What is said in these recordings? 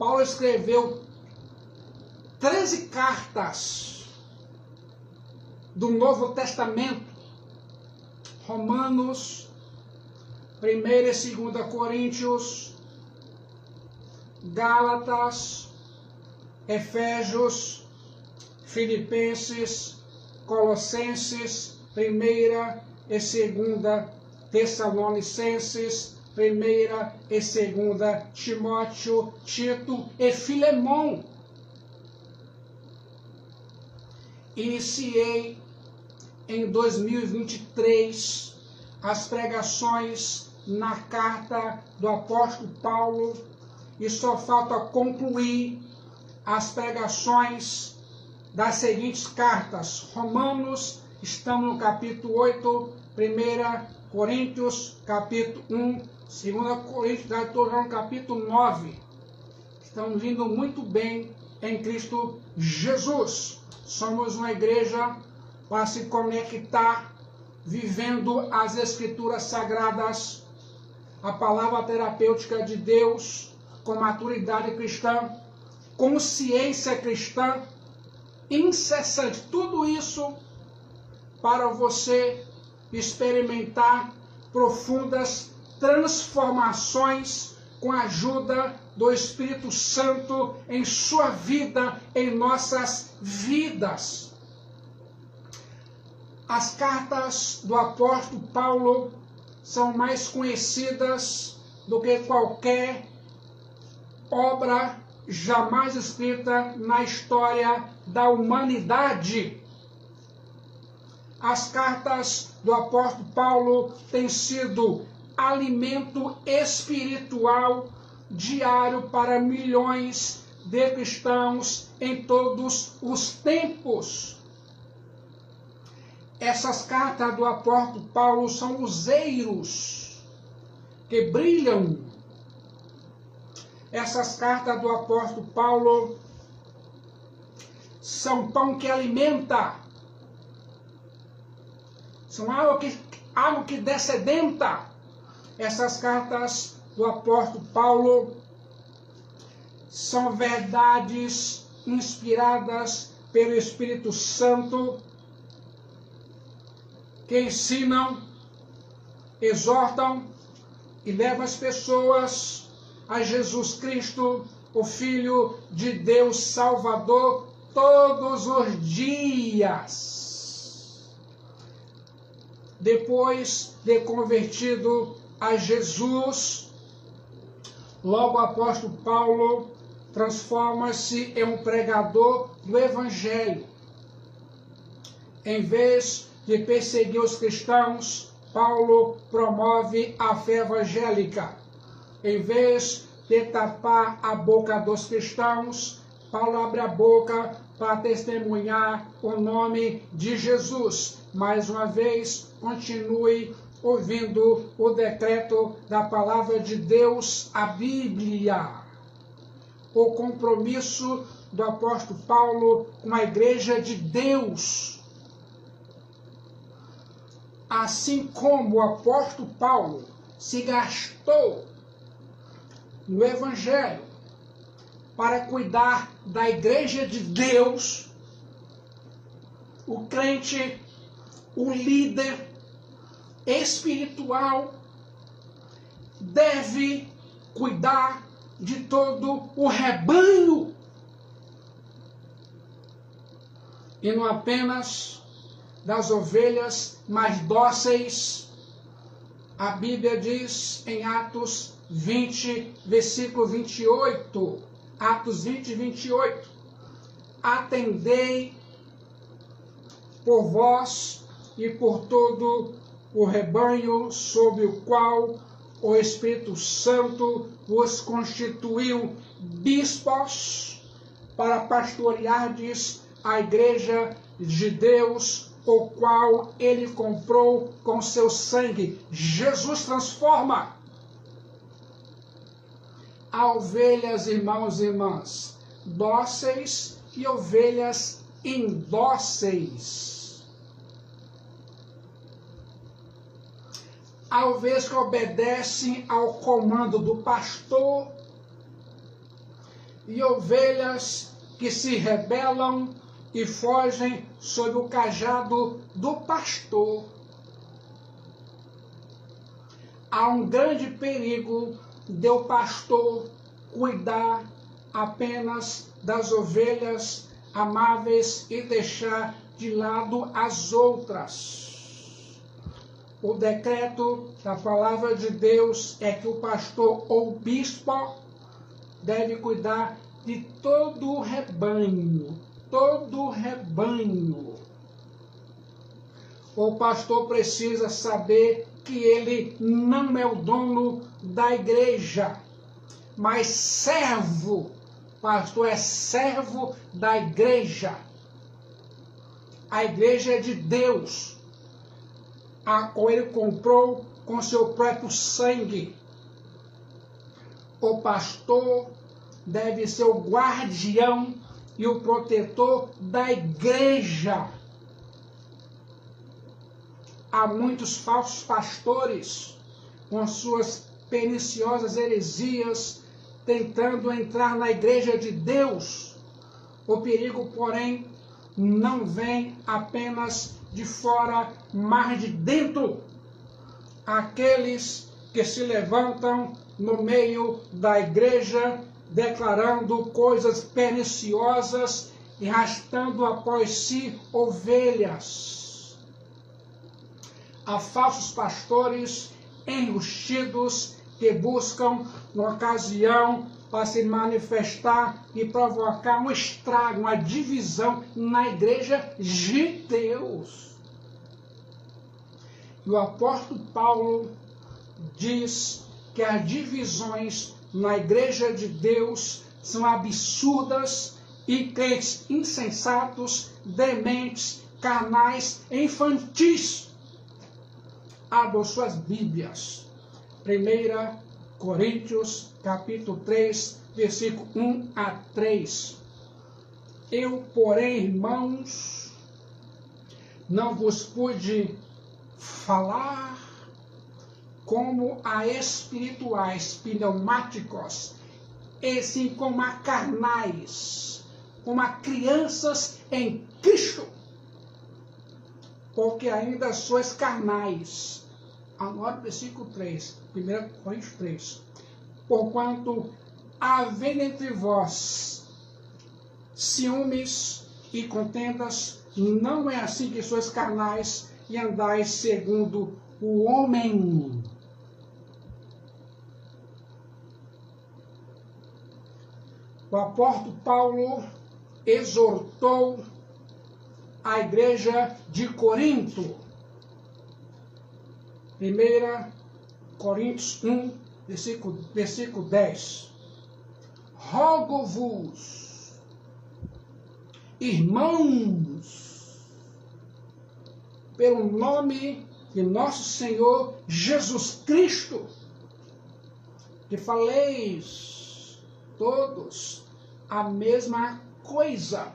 Paulo escreveu 13 cartas do Novo Testamento, Romanos, 1ª e 2ª Coríntios, Gálatas, Efésios, Filipenses, Colossenses, 1ª e 2ª Tessalonicenses, 1ª e 2ª Timóteo, Tito e Filemão. Iniciei em 2023 as pregações na carta do apóstolo Paulo e só falta concluir as pregações das seguintes cartas. Romanos, estamos no capítulo 8, 1ª Coríntios, capítulo 1, 2ª Coríntios, já estou no capítulo 9. Estamos indo muito bem em Cristo Jesus. Somos uma igreja para se conectar, vivendo as Escrituras Sagradas, a palavra terapêutica de Deus, com maturidade cristã, consciência cristã, incessante. Tudo isso para você experimentar profundas transformações com a ajuda do Espírito Santo em sua vida, em nossas vidas. As cartas do apóstolo Paulo são mais conhecidas do que qualquer obra jamais escrita na história da humanidade. As cartas do apóstolo Paulo têm sido alimento espiritual diário para milhões de cristãos em todos os tempos. Essas cartas do apóstolo Paulo são luzeiros que brilham. Essas cartas do apóstolo Paulo são pão que alimenta. São algo que descedenta. Essas cartas do apóstolo Paulo são verdades inspiradas pelo Espírito Santo, que ensinam, exortam e levam as pessoas a Jesus Cristo, o Filho de Deus Salvador, todos os dias. Depois de convertido a Jesus, logo o apóstolo Paulo transforma-se em um pregador do Evangelho. Em vez de perseguir os cristãos, Paulo promove a fé evangélica. Em vez de tapar a boca dos cristãos, Paulo abre a boca para testemunhar o nome de Jesus. Mais uma vez, continue ouvindo o decreto da palavra de Deus, a Bíblia. O compromisso do apóstolo Paulo com a igreja de Deus. Assim como o apóstolo Paulo se gastou no Evangelho para cuidar da igreja de Deus, o crente, o líder espiritual, deve cuidar de todo o rebanho e não apenas das ovelhas mais dóceis. A Bíblia diz em Atos 20, versículo 28, Atos 20, 28, atendei por vós e por todo o rebanho sobre o qual o Espírito Santo vos constituiu bispos para pastoreardes a igreja de Deus, o qual ele comprou com seu sangue. Jesus transforma. Há ovelhas, irmãos e irmãs, dóceis e ovelhas indóceis. Há ovelhas que obedecem ao comando do pastor e ovelhas que se rebelam e fogem sob o cajado do pastor. Há um grande perigo de o pastor cuidar apenas das ovelhas amáveis e deixar de lado as outras. O decreto da palavra de Deus é que o pastor ou bispo deve cuidar de todo o rebanho. Todo o rebanho. O pastor precisa saber que ele não é o dono da igreja, mas servo. Pastor é servo da igreja. A igreja é de Deus, a qual ele comprou com seu próprio sangue. O pastor deve ser o guardião e o protetor da igreja. Há muitos falsos pastores com suas perniciosas heresias tentando entrar na igreja de Deus. O perigo, porém, não vem apenas de fora, mas de dentro. Aqueles que se levantam no meio da igreja declarando coisas perniciosas e arrastando após si ovelhas. Há falsos pastores enrustidos que buscam uma ocasião para se manifestar e provocar um estrago, uma divisão na igreja de Deus. E o apóstolo Paulo diz que as divisões na igreja de Deus são absurdas e crentes insensatos, dementes, carnais e infantis. Abram suas Bíblias. 1 Coríntios, capítulo 3, versículo 1 a 3. Eu, porém, irmãos, não vos pude falar como a espirituais, pneumáticos, e sim como a carnais, como a crianças em Cristo, porque ainda sois carnais. Anote o versículo 3, 1 Coríntios 3. Porquanto, havendo entre vós ciúmes e contendas, não é assim que sois carnais e andais segundo o homem. O apóstolo Paulo exortou a igreja de Corinto. 1 Coríntios 1, versículo 10. Rogo-vos, irmãos, pelo nome de nosso Senhor Jesus Cristo, que faleis todos a mesma coisa,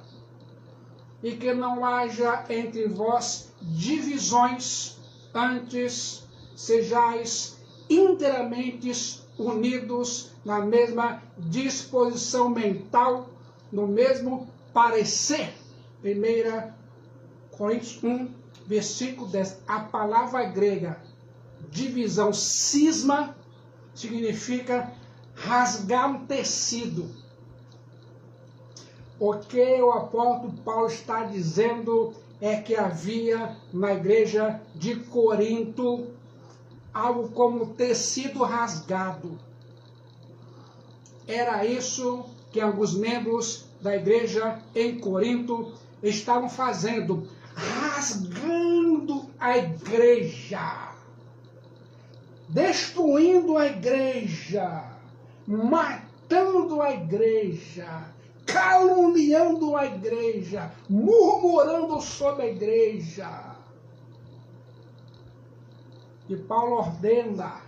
e que não haja entre vós divisões, antes sejais inteiramente unidos na mesma disposição mental, no mesmo parecer. 1 Coríntios 1, versículo 10. A palavra grega divisão, cisma, significa rasgar um tecido. O que o apóstolo Paulo está dizendo é que havia na igreja de Corinto algo como tecido rasgado. Era isso que alguns membros da igreja em Corinto estavam fazendo, rasgando a igreja, destruindo a igreja, matando a igreja, caluniando a igreja, murmurando sobre a igreja. E Paulo ordena: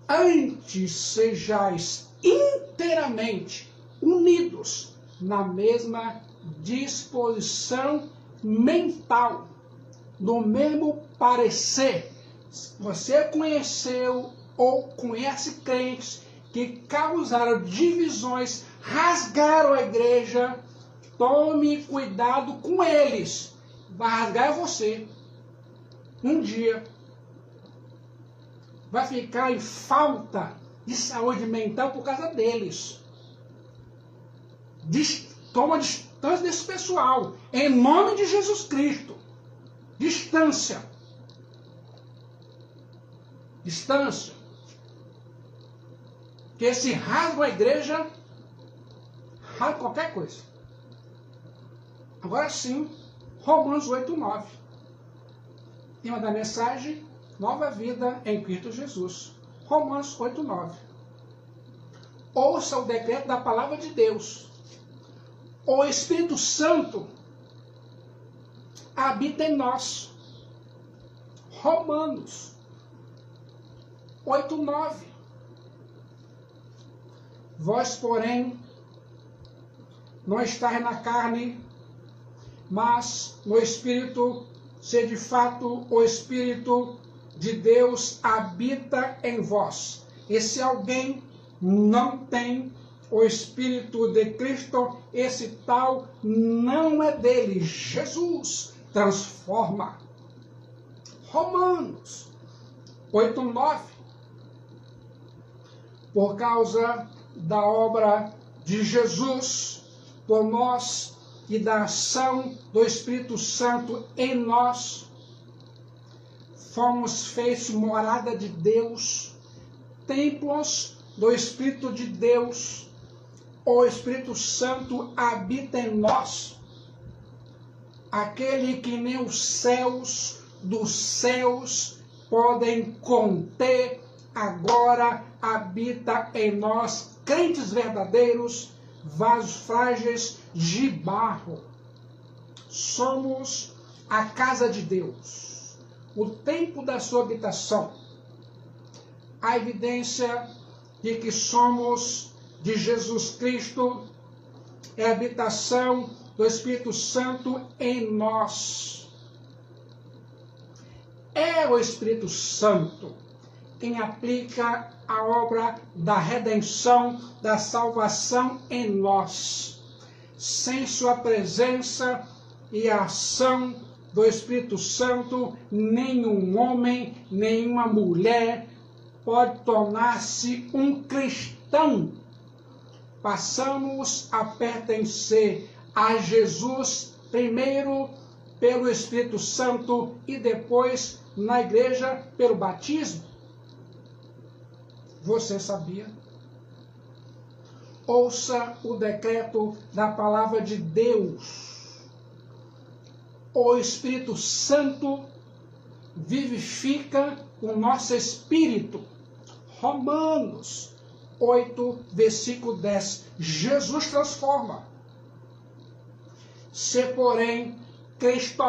antes sejais inteiramente unidos na mesma disposição mental, no mesmo parecer. Você conheceu ou conhece crentes que causaram divisões, rasgaram a igreja, tome cuidado com eles. Vai rasgar é você. Um dia vai ficar em falta de saúde mental por causa deles. Toma distância desse pessoal. Em nome de Jesus Cristo. Distância. Distância. Que se rasga a igreja, rasga qualquer coisa. Agora sim, Romanos 8:9. Tema da mensagem, nova vida em Cristo Jesus. Romanos 8:9. Ouça o decreto da palavra de Deus. O Espírito Santo habita em nós. Romanos 8:9. Vós, porém, não estáis na carne, mas no Espírito, se de fato o Espírito de Deus habita em vós. E se alguém não tem o Espírito de Cristo, esse tal não é dele. Jesus transforma. Romanos 8:9. Por causa da obra de Jesus por nós e da ação do Espírito Santo em nós, fomos feitos morada de Deus, templos do Espírito de Deus. O Espírito Santo habita em nós, aquele que nem os céus dos céus podem conter, agora habita em nós, crentes verdadeiros, vasos frágeis de barro. Somos a casa de Deus, o templo da sua habitação. A evidência de que somos de Jesus Cristo é a habitação do Espírito Santo em nós. É o Espírito Santo quem aplica a obra da redenção, da salvação em nós. Sem sua presença e a ação do Espírito Santo, nenhum homem, nenhuma mulher pode tornar-se um cristão. Passamos a pertencer a Jesus primeiro pelo Espírito Santo e depois na igreja pelo batismo. Você sabia? Ouça o decreto da palavra de Deus. O Espírito Santo vivifica o nosso espírito. Romanos 8, versículo 10. Jesus transforma. Se, porém, Cristo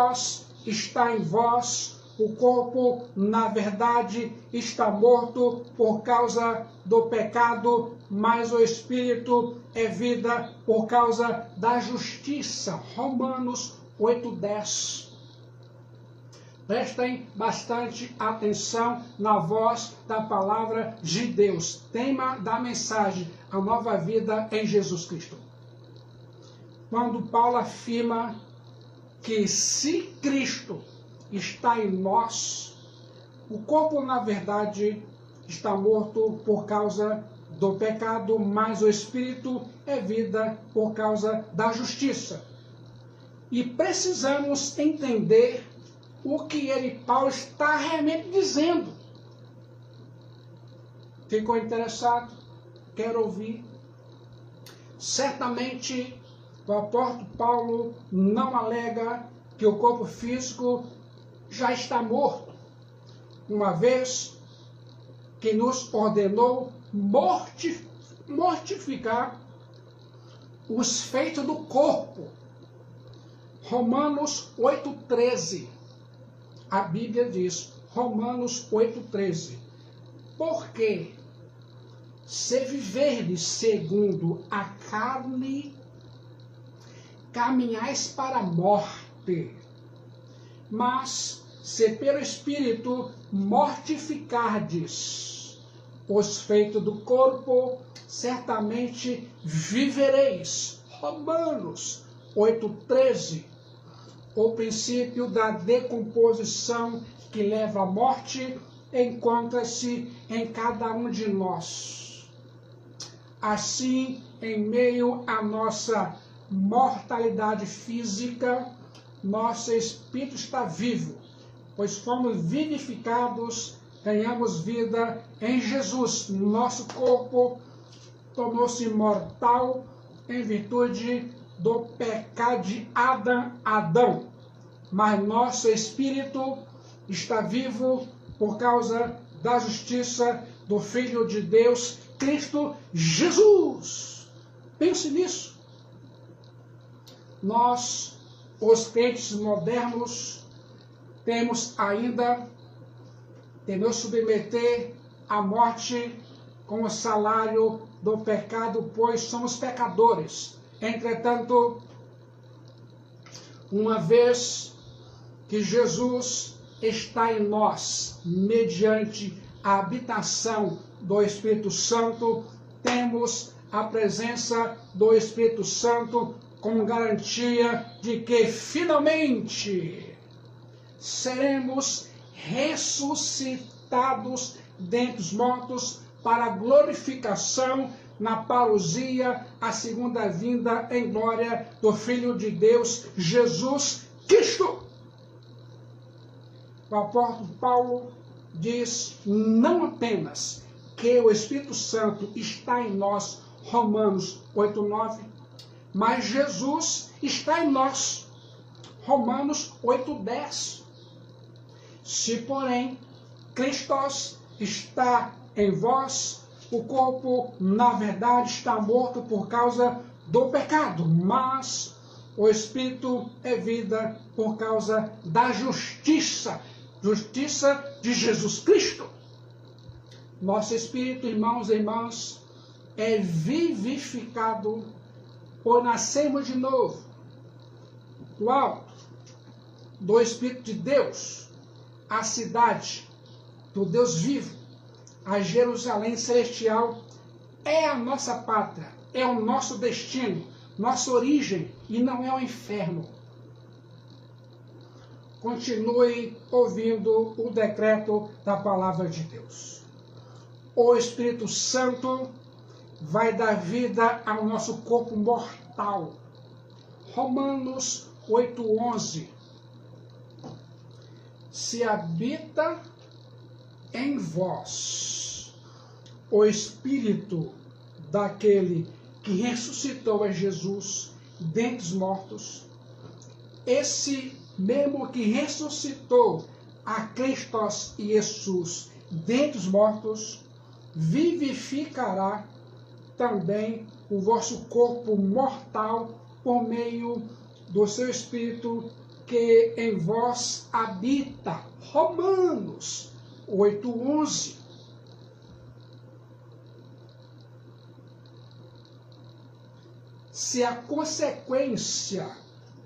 está em vós, o corpo, na verdade, está morto por causa do pecado, mas o Espírito é vida por causa da justiça. Romanos 8:10. Prestem bastante atenção na voz da palavra de Deus. Tema da mensagem, a nova vida em Jesus Cristo. Quando Paulo afirma que se Cristo está em nós, o corpo, na verdade, está morto por causa do pecado, mas o Espírito é vida por causa da justiça. E precisamos entender o que Paulo está realmente dizendo. Ficou interessado? Quer ouvir? Certamente, o apóstolo Paulo não alega que o corpo físico já está morto, uma vez que nos ordenou mortificar os feitos do corpo. Romanos 8:13. A Bíblia diz, Romanos 8:13. Porque se viverdes segundo a carne, caminhais para a morte. Mas se pelo Espírito mortificardes os feitos do corpo, certamente vivereis. Romanos 8,13. O princípio da decomposição que leva à morte encontra-se em cada um de nós. Assim, em meio à nossa mortalidade física, nosso espírito está vivo, pois fomos vivificados, ganhamos vida em Jesus. Nosso corpo tornou-se mortal em virtude do pecado de Adão, mas nosso espírito está vivo por causa da justiça do Filho de Deus, Cristo Jesus. Pense nisso. Nós, os crentes modernos, temos ainda de nos submeter à morte com o salário do pecado, pois somos pecadores. Entretanto, uma vez que Jesus está em nós, mediante a habitação do Espírito Santo, temos a presença do Espírito Santo com garantia de que finalmente seremos ressuscitados dentre os mortos para a glorificação na parousia, a segunda vinda em glória do Filho de Deus, Jesus Cristo. O apóstolo Paulo diz não apenas que o Espírito Santo está em nós, Romanos 8,9, mas Jesus está em nós, Romanos 8,10. Se, porém, Cristo está em vós, o corpo, na verdade, está morto por causa do pecado, mas o Espírito é vida por causa da justiça de Jesus Cristo. Nosso Espírito, irmãos e irmãs, é vivificado por nascermos de novo, do alto, do Espírito de Deus, a cidade do Deus vivo, a Jerusalém celestial, é a nossa pátria, é o nosso destino, nossa origem, e não é o inferno. Continue ouvindo o decreto da palavra de Deus. O Espírito Santo vai dar vida ao nosso corpo mortal. Romanos 8,11. Se habita em vós o Espírito daquele que ressuscitou a Jesus dentre os mortos, esse mesmo que ressuscitou a Cristo e Jesus dentre os mortos, vivificará também o vosso corpo mortal por meio do seu Espírito que em vós habita. Romanos 8,11. Se a consequência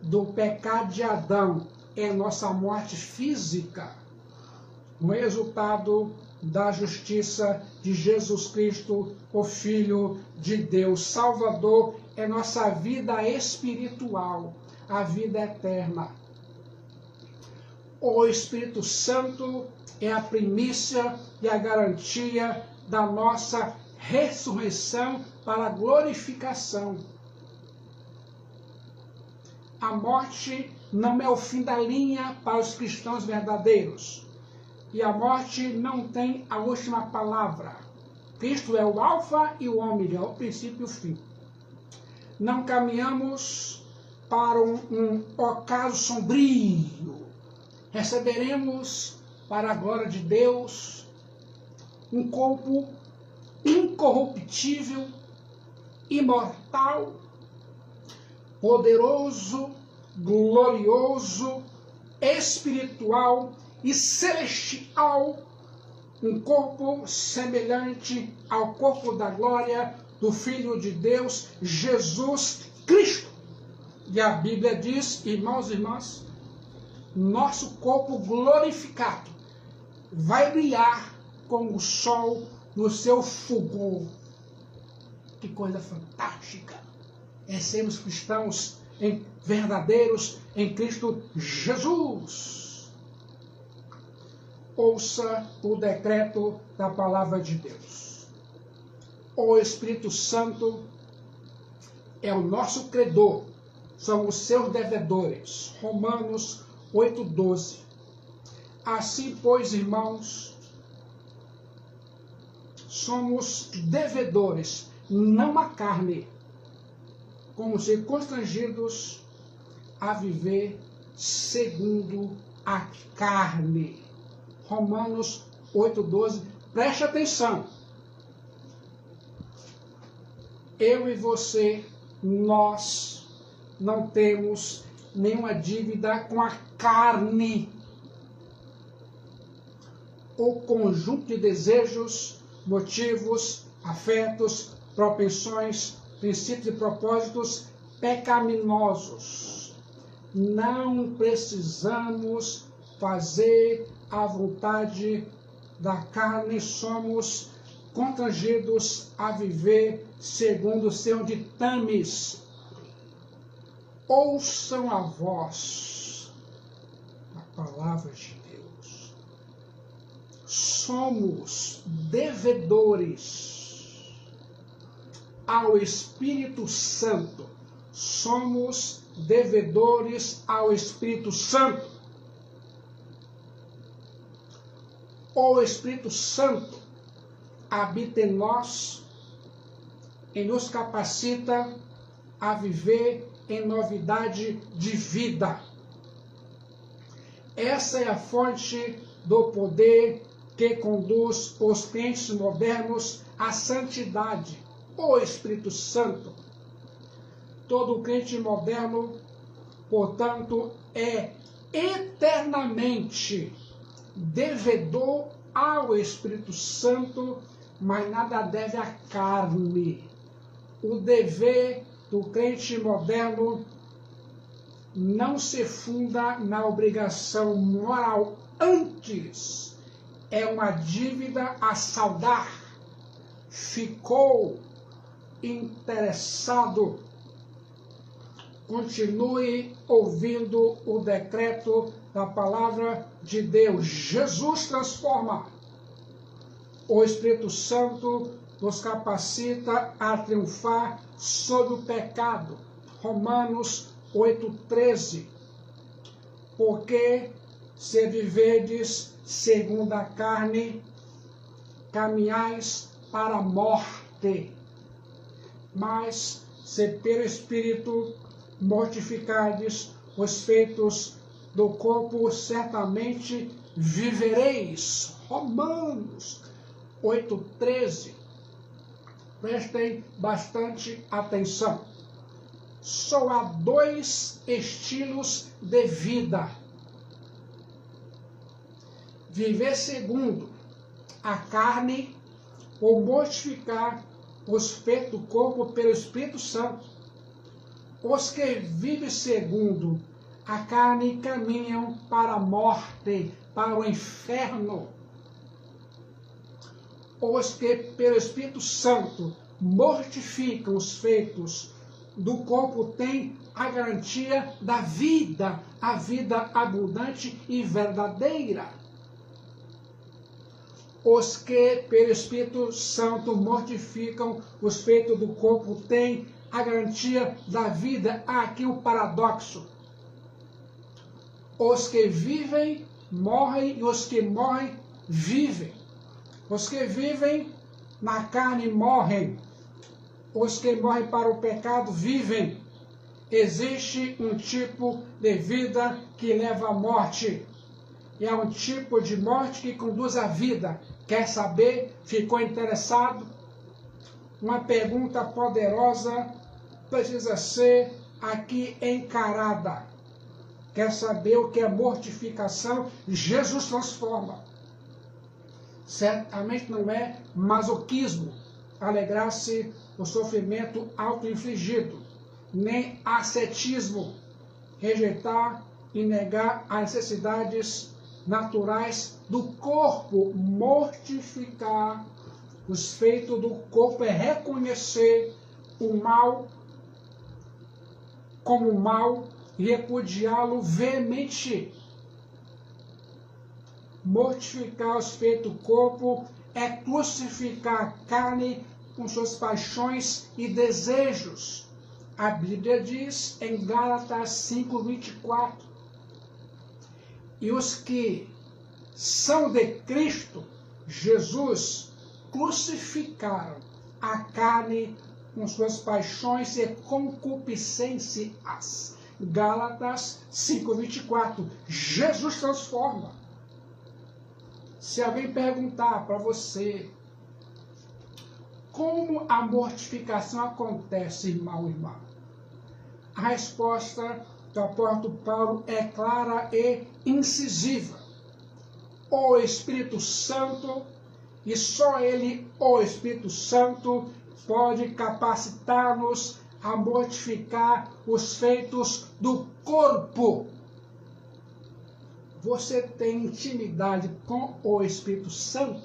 do pecado de Adão é nossa morte física, o resultado da justiça de Jesus Cristo, o Filho de Deus Salvador, é nossa vida espiritual, a vida eterna. O Espírito Santo é a primícia e a garantia da nossa ressurreição para a glorificação. A morte não é o fim da linha para os cristãos verdadeiros. E a morte não tem a última palavra. Cristo é o alfa e o ômega, o princípio e o fim. Não caminhamos para um ocaso sombrio. Receberemos para a glória de Deus um corpo incorruptível, imortal, poderoso, glorioso, espiritual e celestial, um corpo semelhante ao corpo da glória do Filho de Deus, Jesus Cristo. E a Bíblia diz, irmãos e irmãs, nosso corpo glorificado vai brilhar como o sol no seu fulgor. Que coisa fantástica é sermos cristãos verdadeiros em Cristo Jesus. Ouça o decreto da palavra de Deus. O Espírito Santo é o nosso credor, somos seus devedores. Romanos 8,12. Assim, pois, irmãos, somos devedores, não à carne, como ser constrangidos a viver segundo a carne. Romanos 8,12. Preste atenção. Eu e você, nós não temos nenhuma dívida com a carne. O conjunto de desejos, motivos, afetos, propensões, princípios e propósitos pecaminosos. Não precisamos fazer a vontade da carne, somos constrangidos a viver segundo seus ditames. Ouçam a voz da palavra de Deus. Somos devedores ao Espírito Santo. Somos devedores ao Espírito Santo. O Espírito Santo habita em nós e nos capacita a viver em novidade de vida. Essa é a fonte do poder que conduz os crentes modernos à santidade. O Espírito Santo. Todo crente moderno, portanto, é eternamente devedor ao Espírito Santo, mas nada deve à carne. O dever do crente moderno não se funda na obrigação moral, antes é uma dívida a saldar. Ficou interessado? Continue ouvindo o decreto da palavra de Deus. Jesus transforma. O Espírito Santo nos capacita a triunfar sobre o pecado. Romanos 8,13. Porque se viverdes segundo a carne, caminhais para a morte. Mas se pelo Espírito mortificardes os feitos do corpo, certamente vivereis. Romanos 8,13. Prestem bastante atenção. Só há dois estilos de vida: viver segundo a carne ou mortificar os feitos do corpo pelo Espírito Santo. Os que vivem segundo a carne caminham para a morte, para o inferno. Os que pelo Espírito Santo mortificam os feitos do corpo têm a garantia da vida, a vida abundante e verdadeira. Os que pelo Espírito Santo mortificam os feitos do corpo têm a garantia da vida. Há aqui um paradoxo. Os que vivem, morrem, e os que morrem, vivem. Os que vivem na carne morrem. Os que morrem para o pecado vivem. Existe um tipo de vida que leva à morte. E é um tipo de morte que conduz à vida. Quer saber? Ficou interessado? Uma pergunta poderosa precisa ser aqui encarada. Quer saber o que é mortificação? Jesus transforma. Certamente não é masoquismo alegrar-se do sofrimento auto-infligido, nem ascetismo, rejeitar e negar as necessidades naturais do corpo, mortificar os feitos do corpo é reconhecer o mal como mal e repudiá-lo veemente. Mortificar os feitos do corpo é crucificar a carne com suas paixões e desejos. A Bíblia diz em Gálatas 5:24, e os que são de Cristo Jesus crucificaram a carne com suas paixões e concupiscências. Gálatas 5:24. Jesus transforma. Se alguém perguntar para você como a mortificação acontece, irmão ou irmã, a resposta do apóstolo Paulo é clara e incisiva. O Espírito Santo, e só ele, o Espírito Santo, pode capacitar-nos a mortificar os feitos do corpo. Você tem intimidade com o Espírito Santo?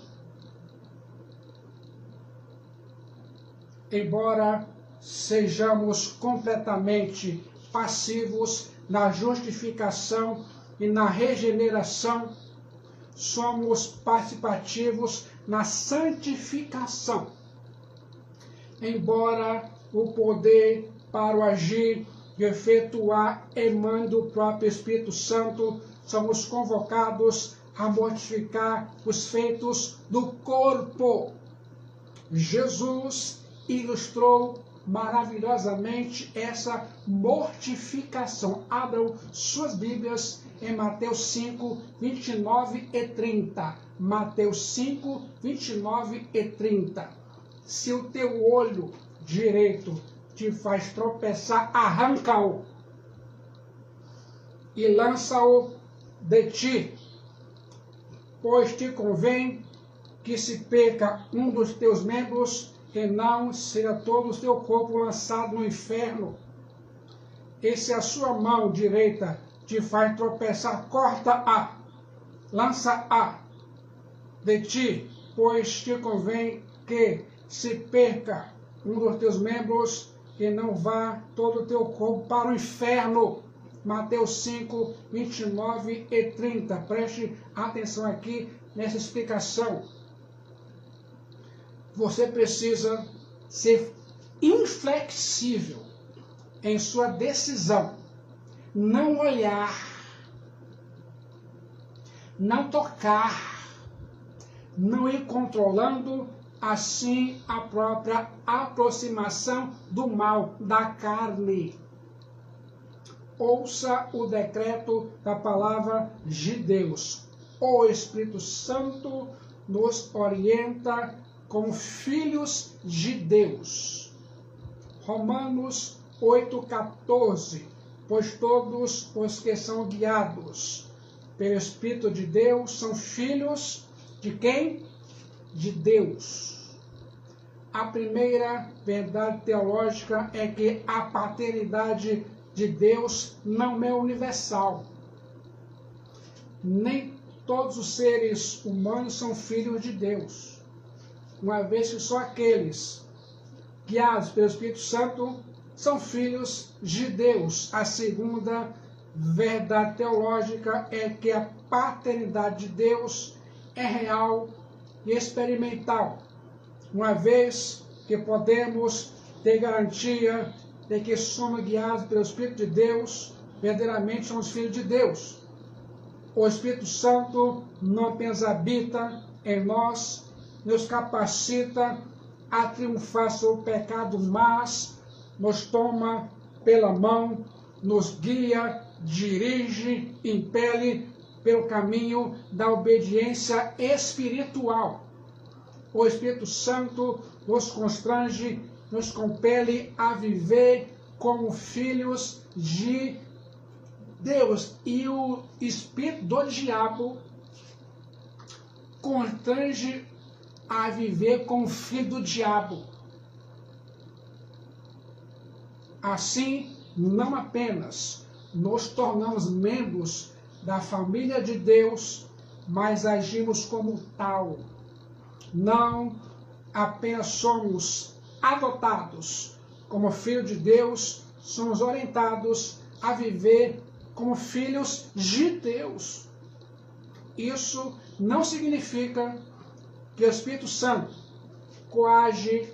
Embora sejamos completamente passivos na justificação e na regeneração, somos participativos na santificação. Embora o poder para o agir e efetuar emane do próprio Espírito Santo, somos convocados a mortificar os feitos do corpo. Jesus ilustrou maravilhosamente essa mortificação. Abram suas Bíblias em Mateus 5, 29 e 30. Mateus 5, 29 e 30. Se o teu olho direito te faz tropeçar, arranca-o e lança-o de ti, pois te convém que se perca um dos teus membros e não seja todo o teu corpo lançado no inferno. E se a sua mão direita te faz tropeçar, corta-a, lança-a de ti, pois te convém que se perca um dos teus membros e não vá todo o teu corpo para o inferno. Mateus 5, 29 e 30. Preste atenção aqui nessa explicação. Você precisa ser inflexível em sua decisão. Não olhar, não tocar, não ir controlando assim a própria aproximação do mal, da carne. Ouça o decreto da palavra de Deus. O Espírito Santo nos orienta como filhos de Deus. Romanos 8,14. Pois todos os que são guiados pelo Espírito de Deus são filhos de quem? De Deus. A primeira verdade teológica é que a paternidade de Deus não é universal. Nem todos os seres humanos são filhos de Deus, uma vez que só aqueles guiados pelo Espírito Santo são filhos de Deus. A segunda verdade teológica é que a paternidade de Deus é real e experimental, uma vez que podemos ter garantia de que somos guiados pelo Espírito de Deus, verdadeiramente somos filhos de Deus. O Espírito Santo não apenas habita em nós, nos capacita a triunfar sobre o pecado, mas nos toma pela mão, nos guia, dirige, impele pelo caminho da obediência espiritual. O Espírito Santo nos constrange, nos compele a viver como filhos de Deus. E o espírito do diabo constrange a viver como filho do diabo. Assim, não apenas nos tornamos membros da família de Deus, mas agimos como tal. Não apenas somos adotados como filhos de Deus, somos orientados a viver como filhos de Deus. Isso não significa que o Espírito Santo coage,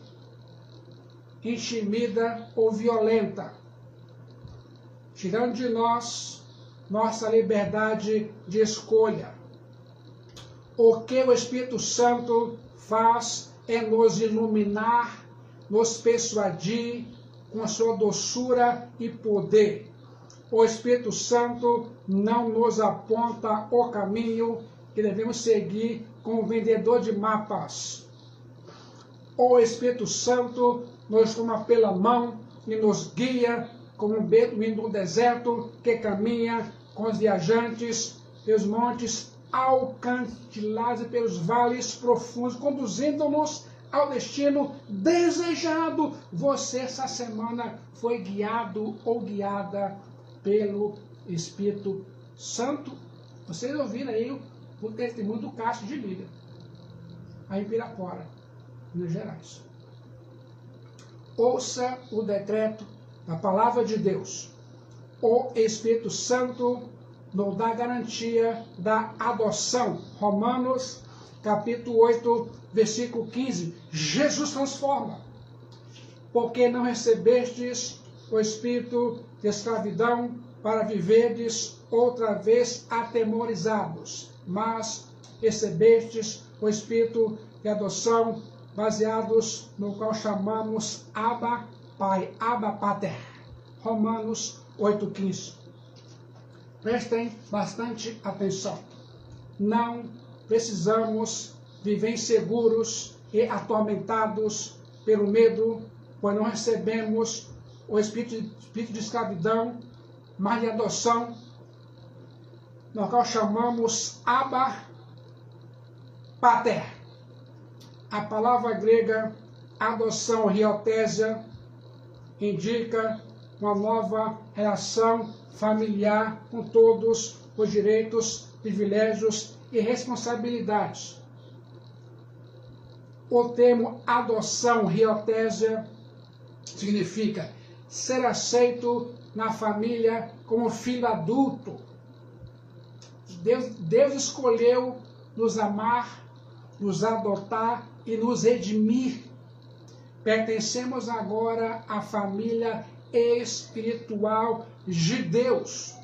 intimida ou violenta, tirando de nós nossa liberdade de escolha. O que o Espírito Santo faz é nos iluminar, nos persuadir com a sua doçura e poder. O Espírito Santo não nos aponta o caminho que devemos seguir como vendedor de mapas. O Espírito Santo nos toma pela mão e nos guia como um beduíno no deserto que caminha com os viajantes pelos montes alcantilados e pelos vales profundos, conduzindo-nos ao destino desejado. Você essa semana foi guiado ou guiada pelo Espírito Santo? Vocês ouviram aí o testemunho do Cássio de Lídia, aí em Pirapora, Minas Gerais. Ouça o decreto da palavra de Deus. O Espírito Santo nos dá garantia da adoção. Romanos, capítulo 8, versículo 15. Jesus transforma. Porque não recebestes o espírito de escravidão para viverdes outra vez atemorizados, mas recebestes o espírito de adoção, baseados no qual chamamos Abba Pai, Abba Pater. Romanos 8,15. Prestem bastante atenção. Não precisamos viver inseguros e atormentados pelo medo, pois não recebemos o espírito de escravidão, mas de adoção, no qual chamamos Abba Pater. A palavra grega adoção, riotésia, indica uma nova relação familiar com todos os direitos, privilégios e responsabilidades. O termo adoção, riotésia, significa ser aceito na família como filho adulto. Deus escolheu nos amar, nos adotar e nos redimir. Pertencemos agora à família espiritual de Deus.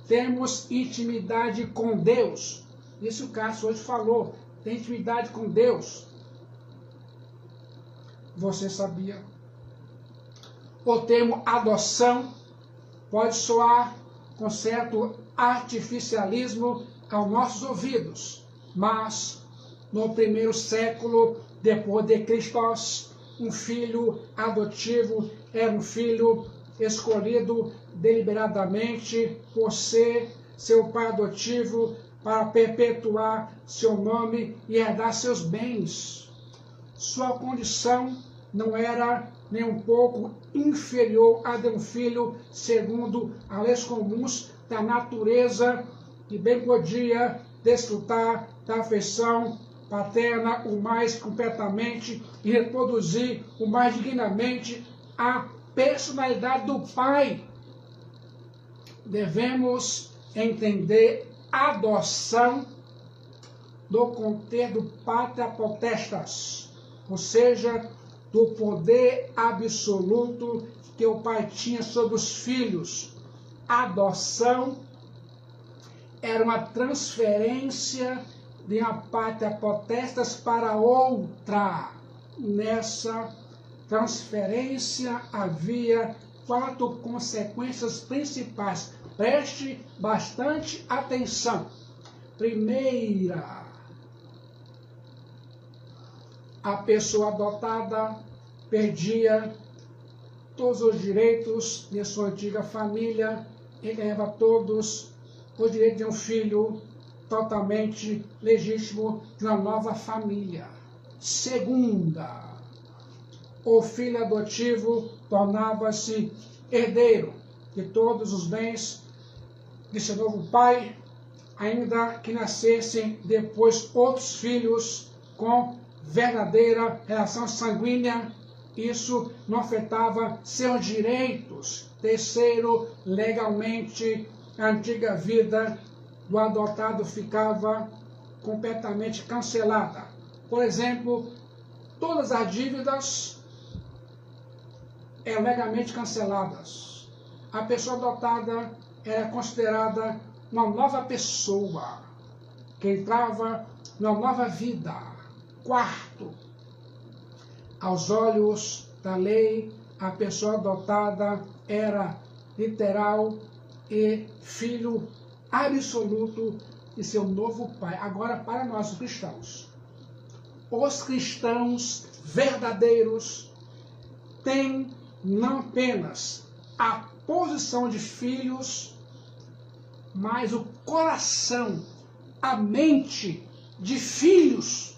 Temos intimidade com Deus. Isso o Cássio hoje falou. Tem intimidade com Deus. Você sabia? O termo adoção pode soar com certo artificialismo aos nossos ouvidos, mas no primeiro século depois de Cristo, um filho adotivo era um filho escolhido deliberadamente por ser seu pai adotivo para perpetuar seu nome e herdar seus bens. Sua condição não era nem um pouco inferior à de um filho segundo as leis comuns da natureza, e bem podia desfrutar da afeição paterna o mais completamente e reproduzir o mais dignamente a personalidade do pai. Devemos entender adoção no contexto do pátria potestas, ou seja, do poder absoluto que o pai tinha sobre os filhos. Adoção era uma transferência de uma pátria potestas para outra. Nessa transferência havia 4 consequências principais. Preste bastante atenção. Primeira, a pessoa adotada perdia todos os direitos de sua antiga família e ganhava todos os direitos de um filho totalmente legítimo de uma nova família. Segunda, o filho adotivo tornava-se herdeiro de todos os bens de seu novo pai, ainda que nascessem depois outros filhos com verdadeira relação sanguínea, isso não afetava seus direitos. Terceiro, legalmente, a antiga vida do adotado ficava completamente cancelada. Por exemplo, todas as dívidas eram legalmente canceladas. A pessoa adotada era considerada uma nova pessoa, que entrava numa nova vida. Quarto, aos olhos da lei, a pessoa adotada era literal e filho absoluto de seu novo pai. Agora, para nós, os cristãos verdadeiros têm não apenas a posição de filhos, mas o coração, a mente de filhos,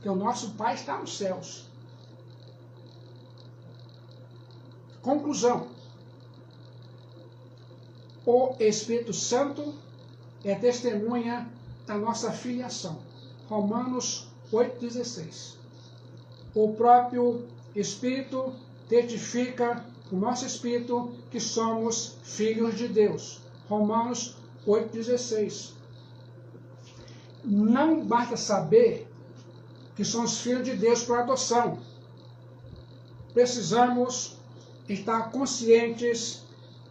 que o nosso Pai está nos céus. Conclusão: o Espírito Santo é testemunha da nossa filiação. Romanos 8,16. O próprio Espírito testifica o nosso Espírito que somos filhos de Deus. Romanos 8,16. Não basta saber que somos filhos de Deus por adoção. Precisamos estar conscientes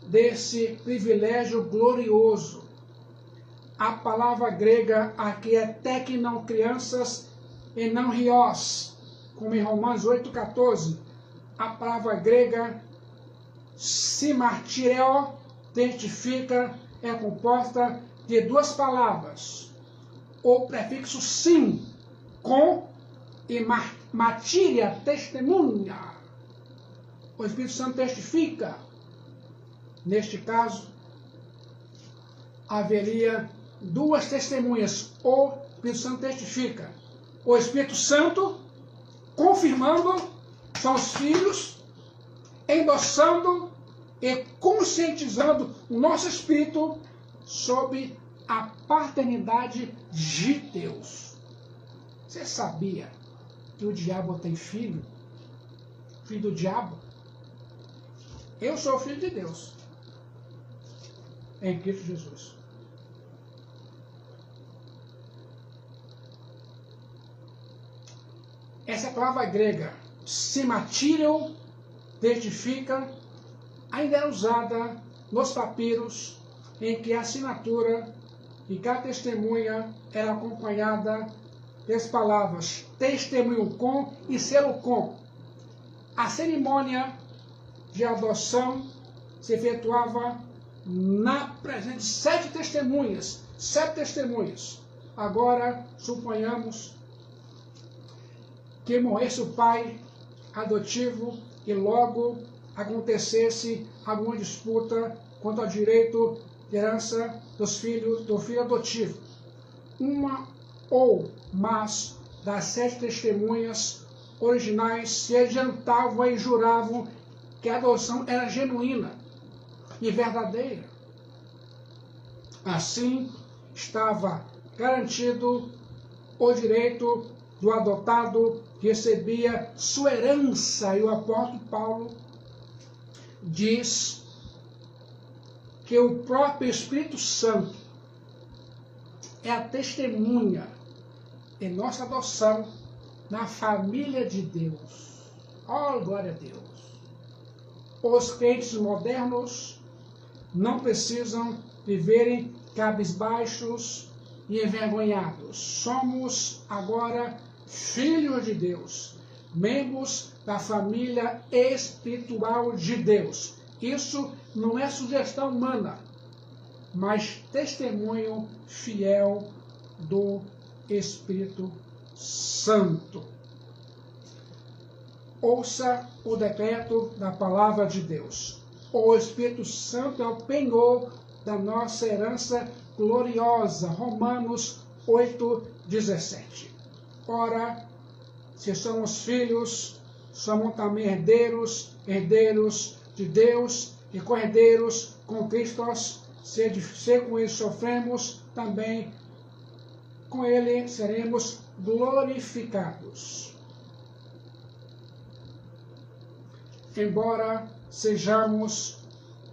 desse privilégio glorioso. A palavra grega aqui é teknon, crianças, e não rios, como em Romanos 8,14. A palavra grega simartireo testifica, é composta de duas palavras. O prefixo sim, com, e matíria, testemunha. O Espírito Santo testifica. Neste caso, haveria duas testemunhas. O Espírito Santo testifica. O Espírito Santo confirmando, são os filhos, endossando e conscientizando o nosso espírito sobre a paternidade de Deus. Você sabia que o diabo tem filho? Filho do diabo? Eu sou filho de Deus, em Cristo Jesus. Essa palavra grega, simatírio, testifica, ainda era usada nos papiros, em que a assinatura de cada testemunha era acompanhada das palavras testemunho com e selo com. A cerimônia de adoção se efetuava na presença de 7 testemunhas. 7 testemunhas. Agora, suponhamos que morresse o pai adotivo e logo acontecesse alguma disputa quanto ao direito de herança dos filhos, do filho adotivo. Uma ou mais das 7 testemunhas originais se adiantavam e juravam que a adoção era genuína e verdadeira. Assim, estava garantido o direito do adotado que recebia sua herança. E o apóstolo Paulo diz que o próprio Espírito Santo é a testemunha de nossa adoção na família de Deus. Oh, glória a Deus! Os crentes modernos não precisam viverem cabisbaixos e envergonhados. Somos agora filhos de Deus, membros da família espiritual de Deus. Isso não é sugestão humana, mas testemunho fiel do Espírito Santo. Ouça o decreto da palavra de Deus. O Espírito Santo é o penhor da nossa herança gloriosa. Romanos 8,17. Ora, se somos filhos, somos também herdeiros, herdeiros de Deus e co-herdeiros com Cristo. Se com ele sofremos, também com ele seremos glorificados. Embora sejamos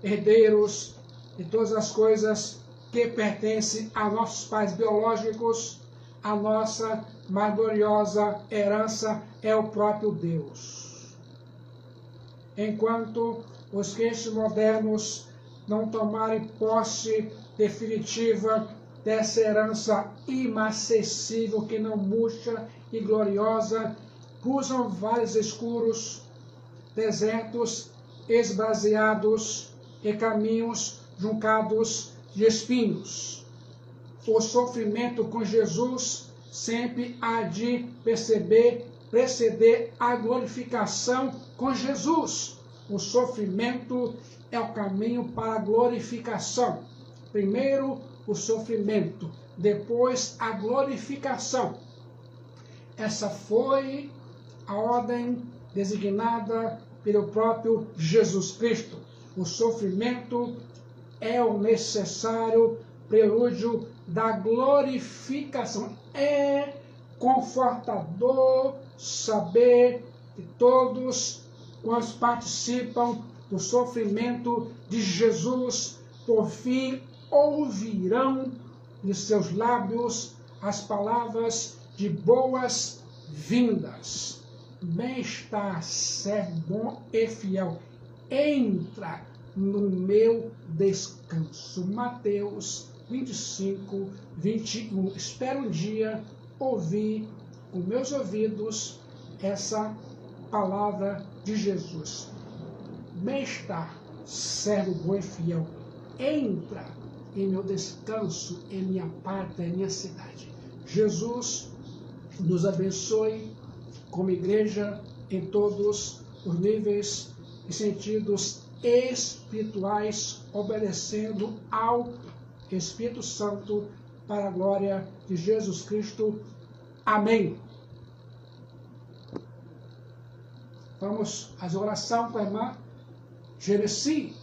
herdeiros de todas as coisas que pertencem a nossos pais biológicos, a nossa mais gloriosa herança é o próprio Deus. Enquanto os crentes modernos não tomarem posse definitiva dessa herança inacessível, que não murcha e gloriosa, cruzam vales escuros, desertos esbraseados e caminhos juncados de espinhos. O sofrimento com Jesus sempre há de preceder a glorificação com Jesus. O sofrimento é o caminho para a glorificação. Primeiro o sofrimento, depois a glorificação. Essa foi a ordem designada pelo próprio Jesus Cristo. O sofrimento é o necessário prelúdio da glorificação. É confortador saber que todos quantos participam do sofrimento de Jesus, por fim, ouvirão de seus lábios as palavras de boas-vindas. Bem-estar, servo bom e fiel, entra no meu descanso. Mateus 25, 21. Espero um dia ouvir com meus ouvidos essa palavra de Jesus. Bem-estar, servo bom e fiel, entra em meu descanso, em minha pátria, em minha cidade. Jesus nos abençoe como igreja em todos os níveis e sentidos espirituais, obedecendo ao Espírito Santo para a glória de Jesus Cristo. Amém. Vamos às orações com a irmã Genesi.